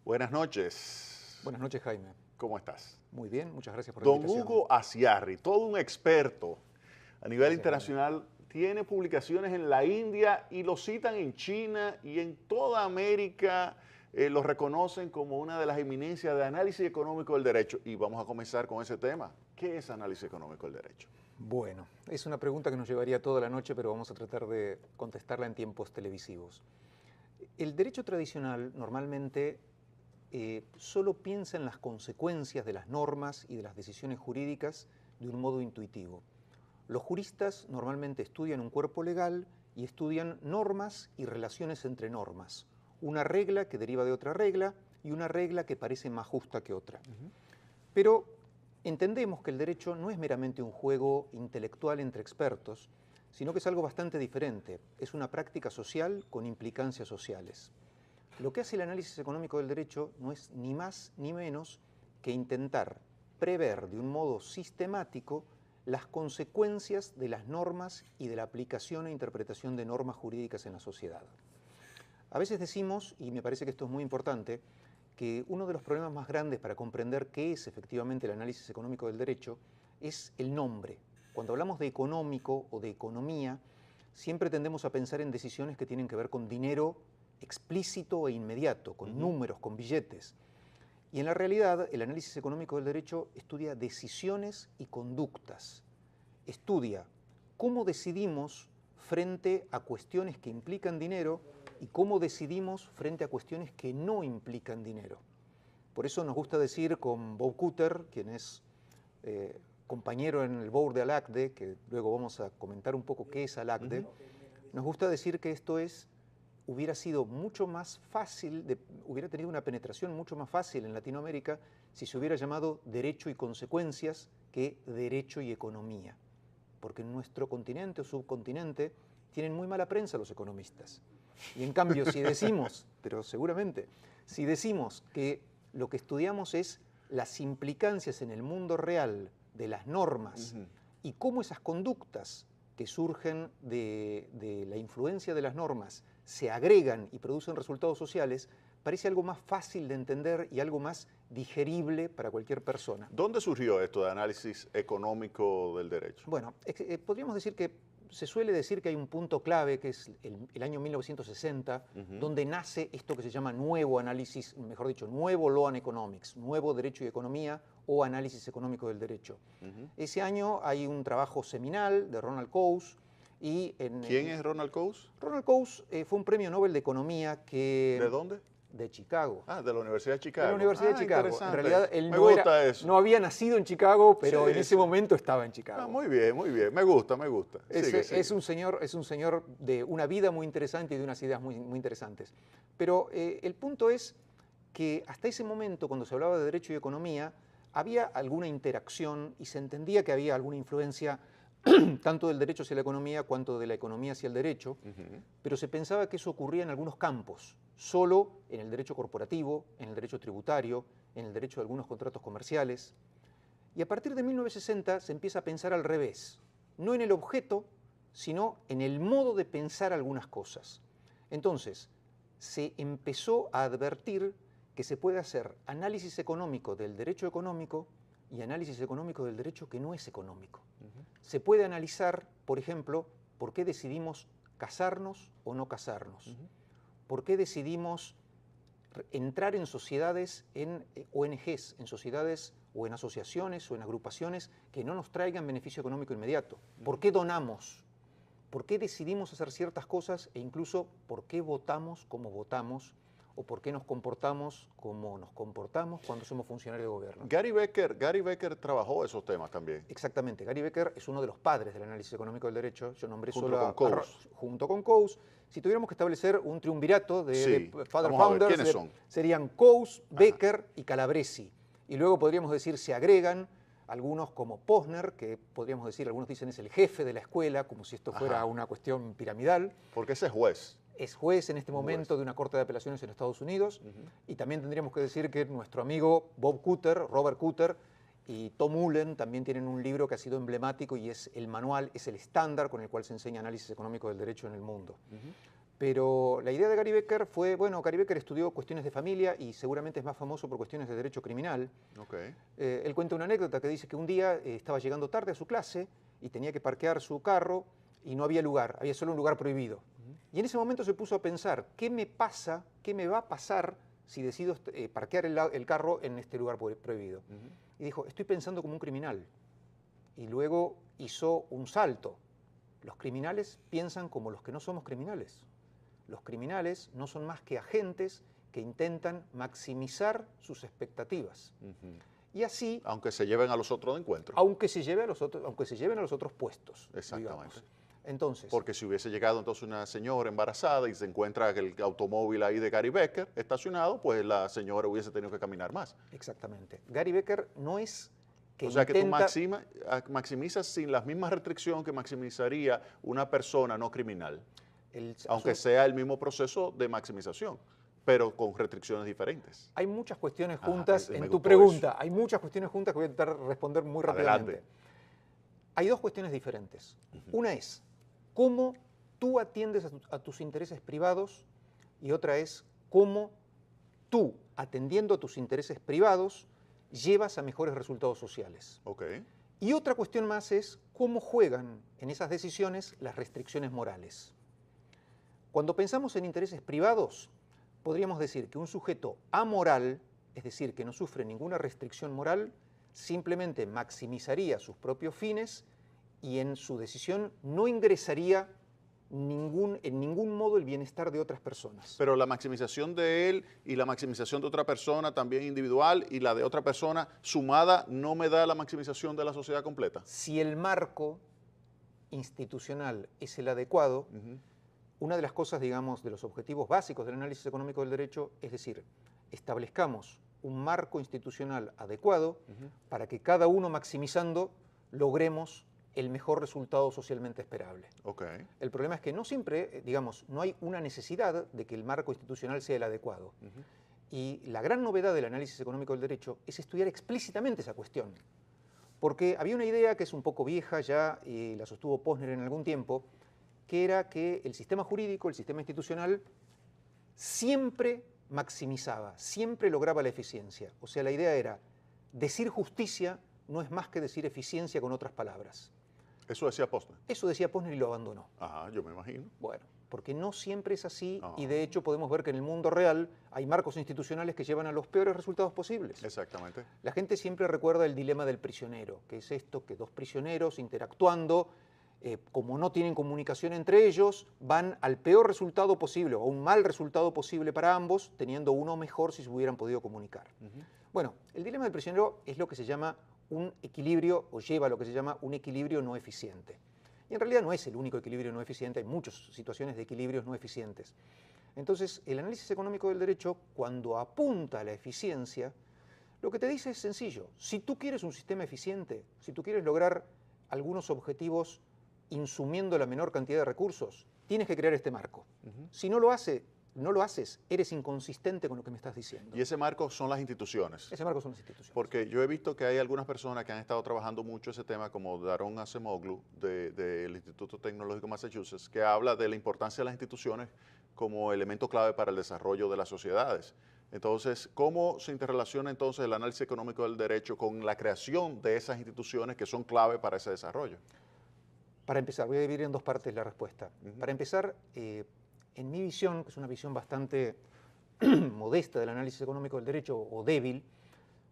Buenas noches. Buenas noches, Jaime. ¿Cómo estás? Muy bien, muchas gracias por la Don invitación. Hugo Aciarri, todo un experto a nivel Gracias, internacional, tiene publicaciones en la India y lo citan en China y en toda América. Lo reconocen como una de las eminencias de análisis económico del derecho. Y vamos a comenzar con ese tema. ¿Qué es análisis económico del derecho? Bueno, es una pregunta que nos llevaría toda la noche, pero vamos a tratar de contestarla en tiempos televisivos. El derecho tradicional normalmente solo piensa en las consecuencias de las normas y de las decisiones jurídicas de un modo intuitivo. Los juristas normalmente estudian un cuerpo legal y estudian normas y relaciones entre normas. Una regla que deriva de otra regla y una regla que parece más justa que otra. Pero entendemos que el derecho no es meramente un juego intelectual entre expertos, sino que es algo bastante diferente. Es una práctica social con implicancias sociales. Lo que hace el análisis económico del derecho no es ni más ni menos que intentar prever de un modo sistemático las consecuencias de las normas y de la aplicación e interpretación de normas jurídicas en la sociedad. A veces decimos, y me parece que esto es muy importante, que uno de los problemas más grandes para comprender qué es efectivamente el análisis económico del derecho es el nombre. Cuando hablamos de económico o de economía, siempre tendemos a pensar en decisiones que tienen que ver con dinero explícito e inmediato, con números, con billetes. Y en la realidad, el análisis económico del derecho estudia decisiones y conductas. Estudia cómo decidimos frente a cuestiones que implican dinero y cómo decidimos frente a cuestiones que no implican dinero. Por eso nos gusta decir con Bob Cutter, quien es compañero en el board de ALACDE, que luego vamos a comentar un poco qué es ALACDE, nos gusta decir que esto hubiera sido mucho más fácil, hubiera tenido una penetración mucho más fácil en Latinoamérica si se hubiera llamado derecho y consecuencias que derecho y economía. Porque en nuestro continente o subcontinente tienen muy mala prensa los economistas. Y en cambio, si decimos, pero seguramente, si decimos que lo que estudiamos es las implicancias en el mundo real de las normas y cómo esas conductas que surgen de la influencia de las normas se agregan y producen resultados sociales, parece algo más fácil de entender y algo más digerible para cualquier persona. ¿Dónde surgió esto de análisis económico del derecho? Bueno, podríamos decir que se suele decir que hay un punto clave, que es el año 1960, donde nace esto que se llama nuevo análisis, mejor dicho, nuevo Law and Economics, nuevo Derecho y Economía o análisis económico del derecho. Ese año hay un trabajo seminal de Ronald Coase. ¿Quién es Ronald Coase? Ronald Coase fue un premio Nobel de Economía que... ¿De dónde? De Chicago. Ah, de la Universidad de Chicago. De la Universidad de Chicago. En realidad él no había nacido en Chicago, pero sí, en ese momento estaba en Chicago. Ah, muy bien, muy bien. Me gusta, me gusta. Sigue. Es un señor de una vida muy interesante y de unas ideas muy, muy interesantes. Pero el punto es que hasta ese momento, cuando se hablaba de derecho y economía, había alguna interacción y se entendía que había alguna influencia tanto del derecho hacia la economía cuanto de la economía hacia el derecho, pero se pensaba que eso ocurría en algunos campos, solo en el derecho corporativo, en el derecho tributario, en el derecho de algunos contratos comerciales. Y a partir de 1960 se empieza a pensar al revés, no en el objeto, sino en el modo de pensar algunas cosas. Entonces, se empezó a advertir que se puede hacer análisis económico del derecho económico y análisis económico del derecho que no es económico. Se puede analizar, por ejemplo, por qué decidimos casarnos o no casarnos, por qué decidimos entrar en sociedades, en ONGs, en sociedades o en asociaciones o en agrupaciones que no nos traigan beneficio económico inmediato, por qué donamos, por qué decidimos hacer ciertas cosas e incluso por qué votamos como votamos o por qué nos comportamos como nos comportamos cuando somos funcionarios de gobierno. Gary Becker trabajó esos temas también. Exactamente. Gary Becker es uno de los padres del análisis económico del derecho. Yo nombré junto con Coase. Si tuviéramos que establecer un triunvirato de Father Founders, ¿quiénes son? Serían Coase, Becker y Calabresi. Y luego podríamos decir, se agregan algunos como Posner, que podríamos decir, algunos dicen es el jefe de la escuela, como si esto fuera una cuestión piramidal. Porque ese es juez. Es juez en este momento de una corte de apelaciones en Estados Unidos. Y también tendríamos que decir que nuestro amigo Bob Cutter, Robert Cutter, y Tom Mullen también tienen un libro que ha sido emblemático y es el manual, es el estándar con el cual se enseña análisis económico del derecho en el mundo. Pero la idea de Gary Becker fue, bueno, Gary Becker estudió cuestiones de familia y seguramente es más famoso por cuestiones de derecho criminal. Okay. Él cuenta una anécdota que dice que un día estaba llegando tarde a su clase y tenía que parquear su carro y no había lugar, había solo un lugar prohibido. Y en ese momento se puso a pensar, ¿qué me pasa, qué me va a pasar si decido parquear el carro en este lugar prohibido? Y dijo, estoy pensando como un criminal. Y luego hizo un salto. Los criminales piensan como los que no somos criminales. Los criminales no son más que agentes que intentan maximizar sus expectativas. Y así... Aunque se lleven a los otros de encuentro. Aunque se lleven a los otros puestos. Exactamente. Digamos. Entonces, porque si hubiese llegado entonces una señora embarazada y se encuentra el automóvil ahí de Gary Becker estacionado, pues la señora hubiese tenido que caminar más. Exactamente. Gary Becker no es que o sea intenta... que tú maximizas sin las mismas restricciones que maximizaría una persona no criminal, aunque sea el mismo proceso de maximización, pero con restricciones diferentes. Hay muchas cuestiones juntas en tu pregunta. Hay muchas cuestiones juntas que voy a intentar responder muy rápidamente. Adelante. Hay dos cuestiones diferentes. Una es cómo tú atiendes a tus intereses privados y otra es cómo tú, atendiendo a tus intereses privados, llevas a mejores resultados sociales. Okay. Y otra cuestión más es cómo juegan en esas decisiones las restricciones morales. Cuando pensamos en intereses privados, podríamos decir que un sujeto amoral, es decir, que no sufre ninguna restricción moral, simplemente maximizaría sus propios fines y en su decisión no ingresaría en ningún modo el bienestar de otras personas. Pero la maximización de él y la maximización de otra persona también individual y la de otra persona sumada no me da la maximización de la sociedad completa. Si el marco institucional es el adecuado, una de las cosas, digamos, de los objetivos básicos del análisis económico del derecho, es decir, establezcamos un marco institucional adecuado para que cada uno maximizando logremos el mejor resultado socialmente esperable. Okay. El problema es que no siempre, digamos, no hay una necesidad de que el marco institucional sea el adecuado. Y la gran novedad del análisis económico del derecho es estudiar explícitamente esa cuestión. Porque había una idea que es un poco vieja ya, y la sostuvo Posner en algún tiempo, que era que el sistema jurídico, el sistema institucional, siempre maximizaba, siempre lograba la eficiencia. O sea, la idea era, decir justicia no es más que decir eficiencia con otras palabras. Eso decía Posner. Eso decía Posner y lo abandonó. Ajá, yo me imagino. Bueno, porque no siempre es así y de hecho podemos ver que en el mundo real hay marcos institucionales que llevan a los peores resultados posibles. Exactamente. La gente siempre recuerda el dilema del prisionero, que es esto, que dos prisioneros interactuando, como no tienen comunicación entre ellos, van al peor resultado posible o a un mal resultado posible para ambos, teniendo uno mejor si se hubieran podido comunicar. Bueno, el dilema del prisionero es lo que se llama un equilibrio, o lleva a lo que se llama un equilibrio no eficiente. Y en realidad no es el único equilibrio no eficiente, hay muchas situaciones de equilibrios no eficientes. Entonces, el análisis económico del derecho, cuando apunta a la eficiencia, lo que te dice es sencillo. Si tú quieres un sistema eficiente, si tú quieres lograr algunos objetivos insumiendo la menor cantidad de recursos, tienes que crear este marco. Si no lo haces, eres inconsistente con lo que me estás diciendo. Y ese marco son las instituciones. Ese marco son las instituciones. Porque yo he visto que hay algunas personas que han estado trabajando mucho ese tema, como Daron Acemoglu, del Instituto Tecnológico de Massachusetts, que habla de la importancia de las instituciones como elemento clave para el desarrollo de las sociedades. Entonces, ¿cómo se interrelaciona entonces el análisis económico del derecho con la creación de esas instituciones que son clave para ese desarrollo? Para empezar, voy a dividir en dos partes la respuesta. Para empezar, en mi visión, que es una visión bastante modesta del análisis económico del derecho, o débil,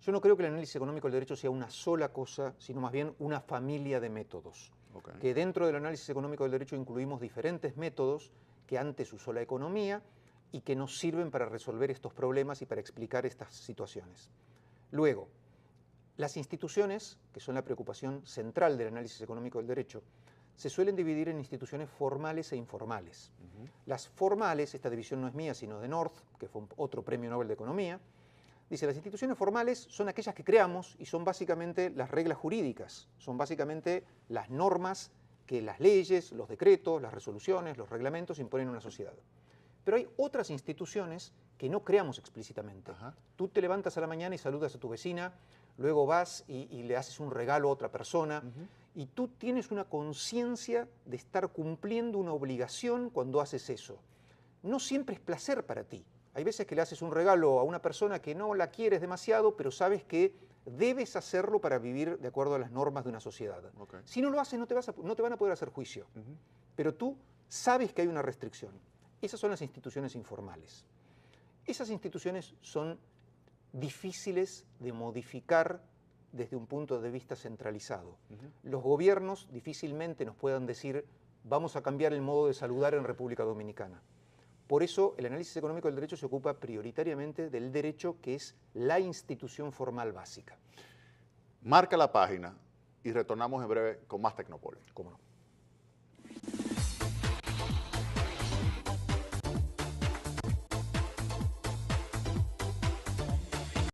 yo no creo que el análisis económico del derecho sea una sola cosa, sino más bien una familia de métodos. Que dentro del análisis económico del derecho incluimos diferentes métodos que antes usó la economía y que nos sirven para resolver estos problemas y para explicar estas situaciones. Luego, las instituciones, que son la preocupación central del análisis económico del derecho, se suelen dividir en instituciones formales e informales. Las formales, esta división no es mía, sino de North, que fue otro premio Nobel de Economía, dice, las instituciones formales son aquellas que creamos y son básicamente las reglas jurídicas, son básicamente las normas que las leyes, los decretos, las resoluciones, los reglamentos imponen a una sociedad. Pero hay otras instituciones que no creamos explícitamente. Tú te levantas a la mañana y saludas a tu vecina, luego vas y le haces un regalo a otra persona, y tú tienes una conciencia de estar cumpliendo una obligación cuando haces eso. no siempre es placer para ti. Hay veces que le haces un regalo a una persona que no la quieres demasiado, pero sabes que debes hacerlo para vivir de acuerdo a las normas de una sociedad. Okay. Si no lo haces, no te van a poder hacer juicio. Pero tú sabes que hay una restricción. Esas son las instituciones informales. Esas instituciones son difíciles de modificar desde un punto de vista centralizado. Los gobiernos difícilmente nos puedan decir, vamos a cambiar el modo de saludar en República Dominicana. Por eso el análisis económico del derecho se ocupa prioritariamente del derecho, que es la institución formal básica. Marca la página y retornamos en breve con más Tecnopol. ¿Cómo no?